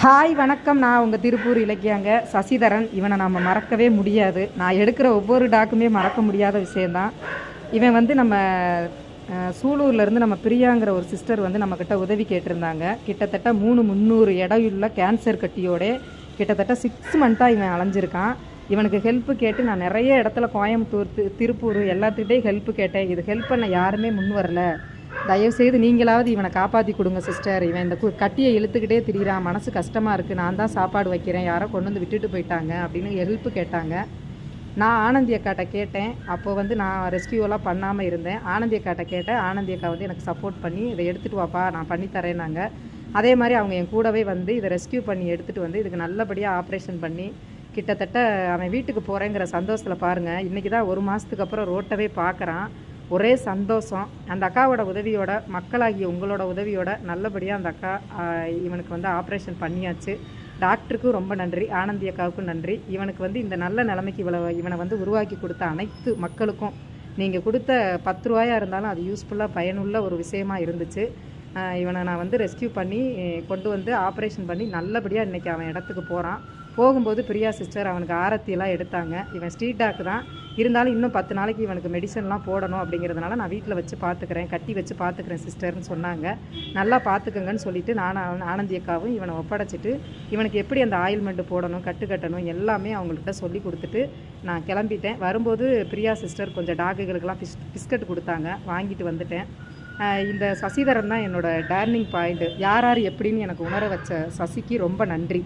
Hi வணக்கம். நான் உங்கள் திருப்பூர் இலக்கியாங்க சசிதரன். இவனை நம்ம மறக்கவே முடியாது. நான் எடுக்கிற ஒவ்வொரு டாக்குமே மறக்க முடியாத விஷயந்தான். இவன் வந்து நம்ம சூலூர்லேருந்து நம்ம பிரியாங்கிற ஒரு சிஸ்டர் வந்து நம்மக்கிட்ட உதவி கேட்டிருந்தாங்க. கிட்டத்தட்ட 300 எடையுள்ள கேன்சர் கட்டியோட கிட்டத்தட்ட 6 மந்த்தாக இவன் அலைஞ்சிருக்கான். இவனுக்கு ஹெல்ப்பு கேட்டு நான் நிறைய இடத்துல கோயம்புத்தூர் திருப்பூர் எல்லாத்துக்கிட்டே ஹெல்ப்பு கேட்டேன். இது ஹெல்ப் பண்ண யாருமே முன் வரல. தயவுசெய்து நீங்களாவது இவனை காப்பாற்றி கொடுங்க சிஸ்டர். இவன் இந்த கட்டியை இழுத்துக்கிட்டே திரிகிறான். மனசு கஷ்டமாக இருக்குது. நான் தான் சாப்பாடு வைக்கிறேன், யாரோ கொண்டு வந்து விட்டுட்டு போயிட்டாங்க அப்படின்னு ஹெல்ப்பு கேட்டாங்க. நான் ஆனந்தி அக்காட்ட கேட்டேன். அப்போது வந்து நான் ரெஸ்கியூவெல்லாம் பண்ணாமல் இருந்தேன். ஆனந்தி அக்காட்ட கேட்டேன். ஆனந்தி அக்கா வந்து எனக்கு சப்போர்ட் பண்ணி இதை எடுத்துகிட்டு வாப்பா நான் பண்ணித்தரேன்னாங்க. அதே மாதிரி அவங்க என் கூடவே வந்து இதை ரெஸ்கியூ பண்ணி எடுத்துகிட்டு வந்து இதுக்கு நல்லபடியாக ஆப்ரேஷன் பண்ணி கிட்டத்தட்ட அவன் வீட்டுக்கு போகிறேங்கிற சந்தோஷத்தில் பாருங்கள். இன்றைக்கி தான் 1 மாதத்துக்கு அப்புறம் ரோட்டவே பார்க்குறான். ஒரே சந்தோஷம். அந்த அக்காவோட உதவியோட, மக்களாகிய உங்களோட உதவியோட நல்லபடியாக அந்த அக்கா இவனுக்கு வந்து ஆப்ரேஷன் பண்ணியாச்சு. டாக்டருக்கும் ரொம்ப நன்றி, ஆனந்தி அக்காவுக்கும் நன்றி. இவனுக்கு வந்து இந்த நல்ல நிலைமைக்கு இவனை வந்து உருவாக்கி கொடுத்த அனைத்து மக்களுக்கும் நீங்கள் கொடுத்த 10 ரூபாயாக இருந்தாலும் அது யூஸ்ஃபுல்லாக பயனுள்ள ஒரு விஷயமா இருந்துச்சு. இவனை நான் வந்து ரெஸ்கியூ பண்ணி கொண்டு வந்து ஆப்ரேஷன் பண்ணி நல்லபடியாக இன்றைக்கி அவன் இடத்துக்கு போகிறான். போகும்போது பிரியா சிஸ்டர் அவனுக்கு ஆரத்தியெல்லாம் எடுத்தாங்க. இவன் ஸ்ட்ரீட் டாக் தான் இருந்தாலும் இன்னும் 10 நாளைக்கு இவனுக்கு மெடிசன்லாம் போடணும் அப்படிங்கிறதுனால நான் வீட்டில் வச்சு பார்த்துக்கிறேன், கட்டி வச்சு பார்த்துக்கிறேன் சிஸ்டர்னு சொன்னாங்க. நல்லா பார்த்துக்கங்கன்னு சொல்லிவிட்டு ஆனந்தி அக்காவும் இவனை ஒப்படைச்சிட்டு இவனுக்கு எப்படி அந்த ஆயில்மெண்ட்டு போடணும், கட்டணும் எல்லாமே அவங்கள்ட்ட சொல்லி கொடுத்துட்டு நான் கிளம்பிட்டேன். வரும்போது பிரியா சிஸ்டர் கொஞ்சம் டாக்குகளுக்கெல்லாம் பிஸ்கட் கொடுத்தாங்க, வாங்கிட்டு வந்துட்டேன். இந்த சசிதரன் தான் என்னோடய டேர்னிங் பாயிண்ட்டு. யார் எப்படின்னு எனக்கு உணர வச்ச சசிக்கு ரொம்ப நன்றி.